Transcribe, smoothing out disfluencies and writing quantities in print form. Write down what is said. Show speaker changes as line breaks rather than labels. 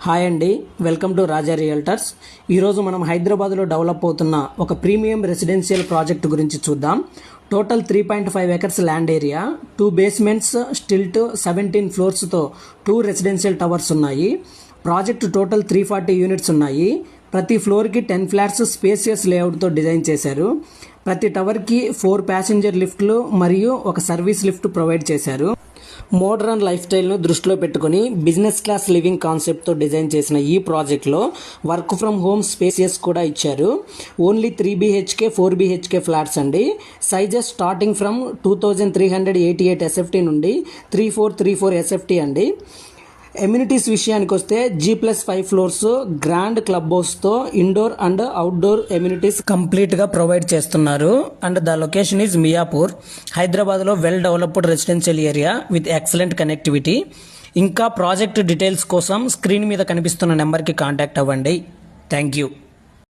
Hi అండి, welcome to Raja realtors. ఈరోజు మనం హైదరాబాద్లో డెవలప్ అవుతున్న ఒక ప్రీమియం రెసిడెన్షియల్ ప్రాజెక్ట్ గురించి చూద్దాం. Total 3.5 acres land area, 2 basements, stilt, 17 ఫ్లోర్స్తో 2 residential towers ఉన్నాయి. ప్రాజెక్ట్ టోటల్ 340 యూనిట్స్ ఉన్నాయి. ప్రతి ఫ్లోర్కి 10 ఫ్లాట్స్ స్పేసియస్ లేఅవుట్తో డిజైన్ చేశారు. ప్రతి టవర్కి 4 ప్యాసింజర్ లిఫ్ట్లు మరియు ఒక సర్వీస్ లిఫ్ట్ ప్రొవైడ్ చేశారు. మోడర్న్ లైఫ్ స్టైల్ను దృష్టిలో పెట్టుకుని బిజినెస్ క్లాస్ లివింగ్ కాన్సెప్ట్తో డిజైన్ చేసిన ఈ ప్రాజెక్ట్లో వర్క్ ఫ్రమ్ హోమ్ స్పేసియస్ కూడా ఇచ్చారు. ఓన్లీ 3 BHK 4 BHK ఫ్లాట్స్ అండి. సైజెస్ స్టార్టింగ్ ఫ్రమ్ 2388 SFT నుండి 3434 SFT అండి. ఎమ్యూనిటీస్ విషయానికి వస్తే G+5 ఫ్లోర్స్, గ్రాండ్ క్లబ్ హౌస్తో ఇండోర్ అండ్ అవుట్డోర్ ఎమ్యూనిటీస్ కంప్లీట్గా ప్రొవైడ్ చేస్తున్నారు. And the location is Miyapur, హైదరాబాద్లో well developed residential area with excellent connectivity. ఇంకా ప్రాజెక్ట్ డీటెయిల్స్ కోసం స్క్రీన్ మీద కనిపిస్తున్న నెంబర్కి కాంటాక్ట్ అవ్వండి. Thank you.